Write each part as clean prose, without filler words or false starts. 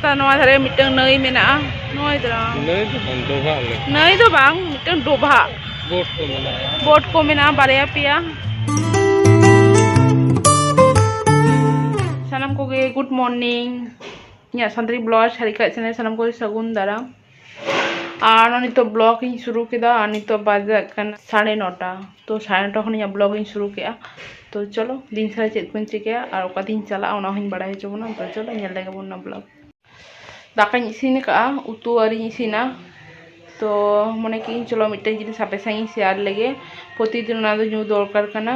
Nua thare mitang nai mena, nai terang. Nai tu bang, mitang dobha. Boat ko mena baraya pia. Sanam ko ge good morning. Ya santri blog hari kat channel sanam ko sagun dara. আর আমি তো blogging শুরু কেদা আমি তো বাজে kan 9:30 তো 9:30 खन blog शुरू किया तो चलो दिन सारा चेक को चिकेया और ओका दिन चला ओना हन बड़ा हेचबना तो चलो नेल लेगे बना ब्लॉग दाकाኝ इसिन का उतु आरि इसिना तो मने कि चलो मिटन जिनिस आपे संग शेयर लेगे प्रतिदिन ना दो न्यू दरकार कना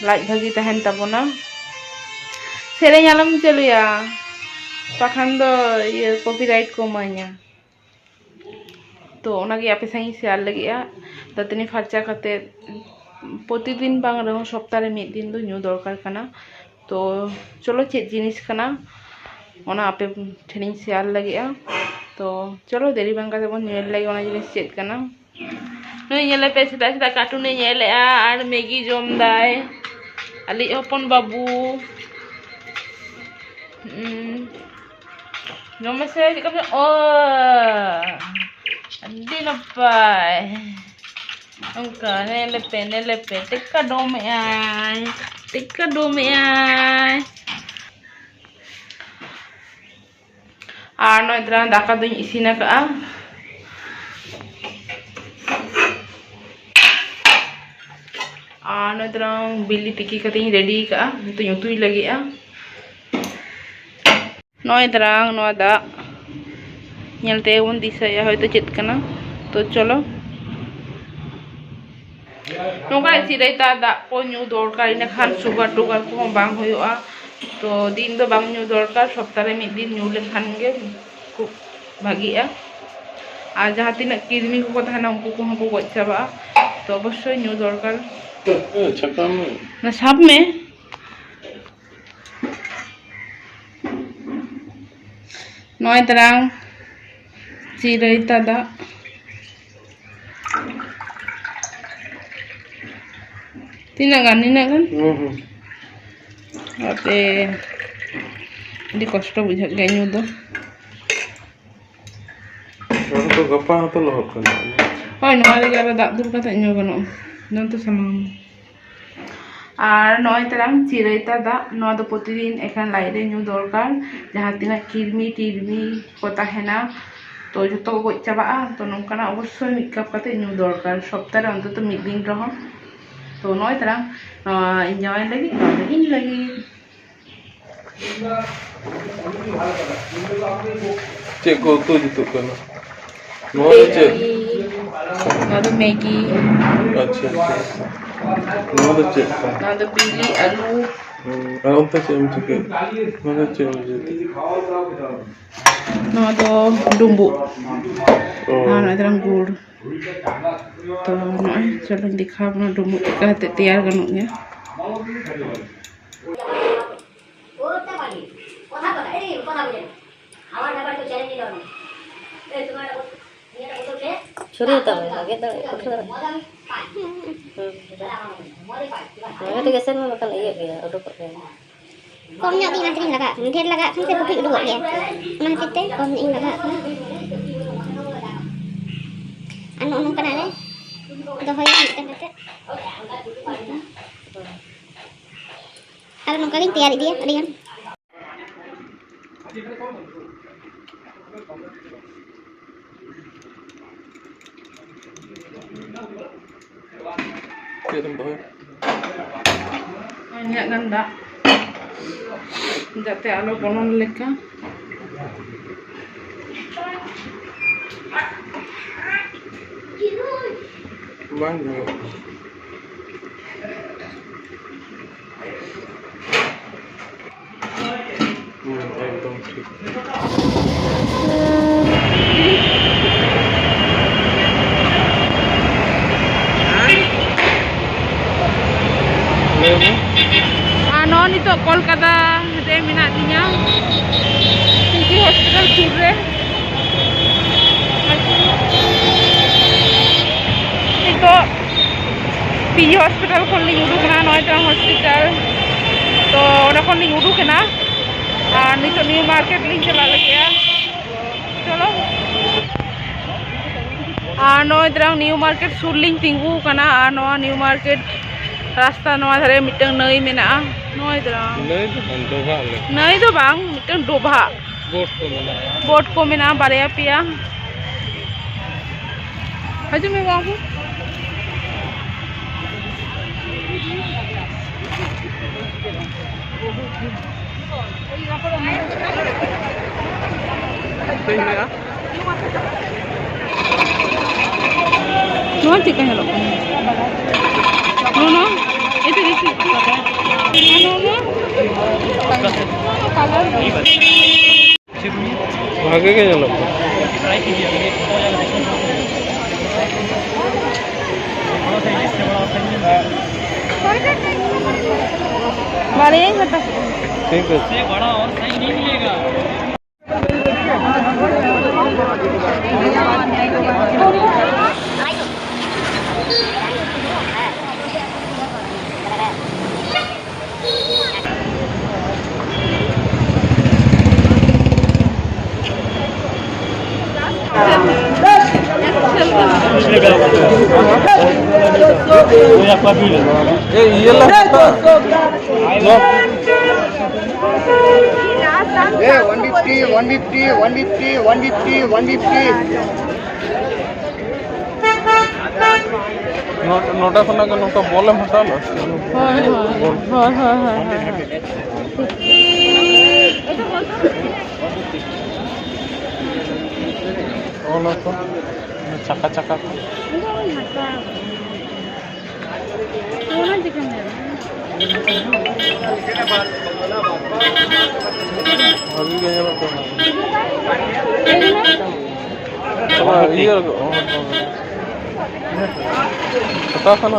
लाइक भागी तहन तबना सेरेñ आलम चलुया पाखान दो ये कॉपीराइट को माया तो ओनागे आपे संग शेयर लगे दातनी फर्चा करते प्रतिदिन बांग रहो सप्ताहे मिद दिन दो न्यू दरकार कना तो चलो चेक जिनिस कना ओना आपे ठेनिंग शेयर लगे तो चलो देरी बांग का बन नेल लगे ओना जिनिस चेक कना नई नेले पे सीधा सीधा कार्टून नेले आर मैगी जम दाय आली अपन बाबू जम से ओ Adi napai, angka nelepe, tika dome ay, Ano idran daka dun isina ka Ano idran bili tiki kating ready ka itu nyutui lagi No idran no ada ñelte won disaya hoyto chet kana to cholo nongka chiraita da ko nyu dorkar ina khan sugar tugar ko bang hoyoa to din do bang nyu dorkar সপ্তাহে mid din nyu lekhan ge খুব bhagia R jaha tinak kirmi ko thana unku ko hako goj chaba to obosshoi nyu dorkar na sab me noy tarang Ciraita da tinagan ape di kosto bujhak ge nyu do to gapa to lohot kana hoy no ari gara dak dur kata nyu gano non to samang আর নয় তারাং চিরাইতা দা নয় তো প্রতিদিন এখান লাইরে new দরকার যাহা তিনা কিরমি টিরমি কথা হেনা तो जो तो गज चाबा तो नौकाना अवश्य मिद कप काते न्यू दरकार सप्ताहे अंतत मिद दिन रहो तो नय तारा इन्जॉय लगी इन लगी चे को तो जितो कना नो चे तो मैगी अच्छा नो चे ना तो बिली आलू अंत चे मुझे नो चे मुझे no do dumbu nah terang guड़ तो nah चलो दिखा अपना dumbu कहते तैयार करना छोरी होता है आगे तो तो कैसे में बकल ये गया उठो कर Kom nyok tinggal sering laga, mungkin laga kan saya bukti dulu ya. Nah kita kom ing laga. Anu anu kana le. Do hoy kita kata. Kalau nung kali tiar dia, ada kan? Kita boy. Banyak ganda. Jate alo bonon leka Bang एकदम ठीक ano nito Kolkata re menak dinya City Hospital sur re nito PG Hospital khon li uduk na Noida Hospital तो ओना खन लिंग उडुक ना और नितो new market लिंग चला लगे नॉय तरह न्यू मार्केट सुर लिंग तिंगू कना न्यू मार्केट रास्ता धारे मिटन नई मेना नॉय तरह नई तो बांग मिटन डोभा बोट को मेना बारया पिया हजू में बाबू no chicken hello no itu gitu भागे के चलो बड़े ही घटा ठीक है से बड़ा और सही नहीं मिलेगा। ये लगता Hey, 150. नोटा सुना के नोटा बोले हटा लो तो चक्का चक्का अभी गए ये पता था ना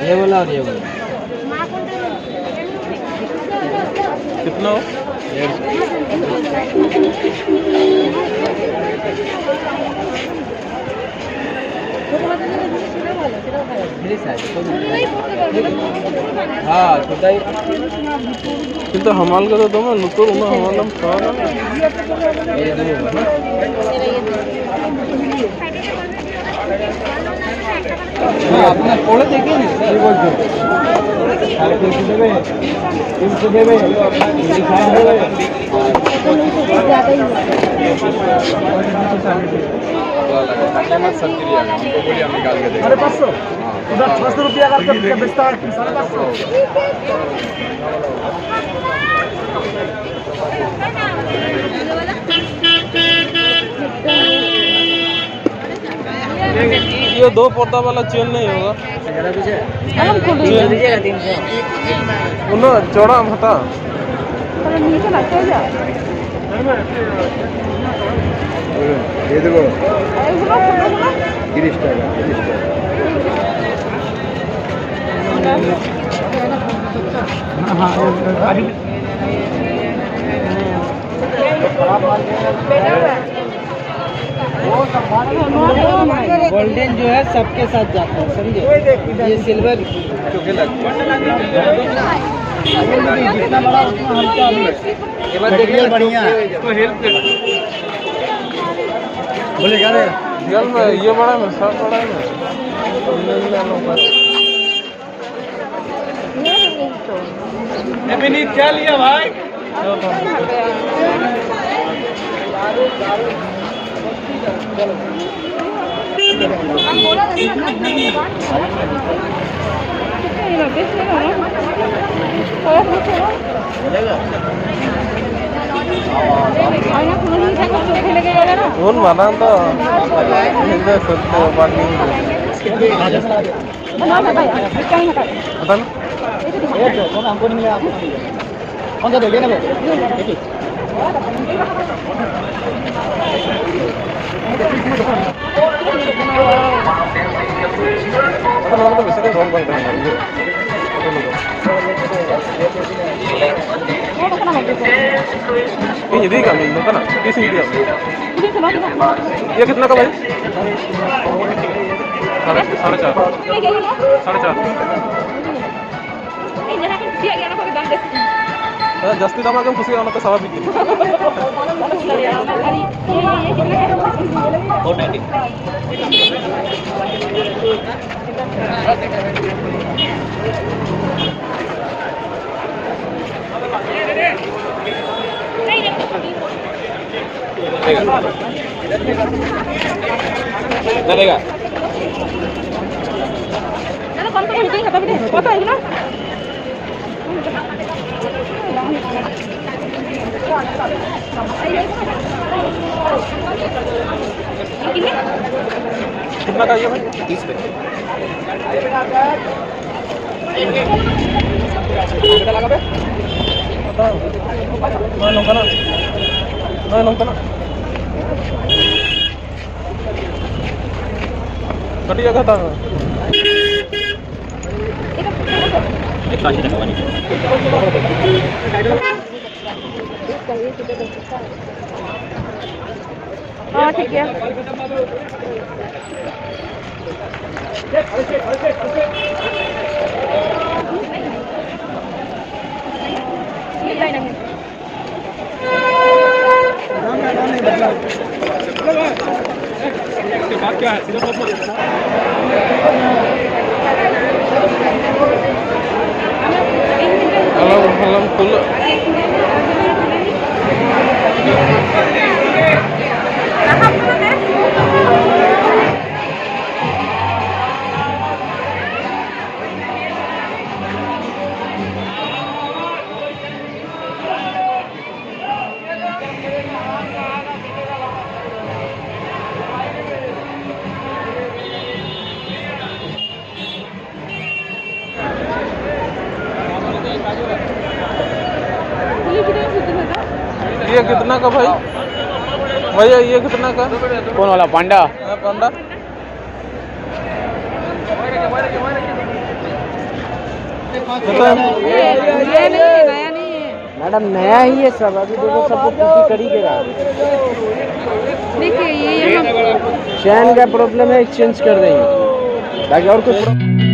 ये बोला और ये बोला कितना हो हाँ छोटा ही किंतु हमाल का तो तुम नुतुर उन्हें हमाल हम सारा ये दो अपना कोले देखिए नहीं ये बोलते सारे कुछ देवे कुछ देवे डिजाइन देवे अरे 500 उधर 600 रुपया करके बेचता है 550 ये दो पर्दा वाला चेन नहीं होगा उन्हें चौड़ा हटा ये देखो 30 টাকা गोल्डन जो है सबके साथ जाता है समझे ये सिल्वर जितना बड़ा उतना हल्का ये बात देखिए बढ़िया तो हेल्प कर बोले क्या रे गल में ये बड़ा में सब बड़ा है विनीत क्या लिया भाई उन माना तो हिंदे सत्य बाकी पता ना हमको नहीं मिला कौन सा दोगे ना देखिए तो वैसे तो रोल बनता है ये दी का मिल का ना किस दी ये कितना का भाई 4.5 4.5 जास्ती दाम आगे खुशी होना तो स्वाभाविक है। चलेगा कितना का ये भाई 30 पे कितना लगा बे ना नौका ना कटिया का था हाँ ठीक है बात क्या है हलम फुल ये कितना का भाई भैया ये कितना का कौन वाला पांडा? पांडा ये नहीं नया नहीं है मैडम नया ही है सब, अभी देखो सब कुछ कर ही के रहा। देखिए ये यहाँ चैन का प्रॉब्लम है, एक्सचेंज कर देंगे बाकी और कुछ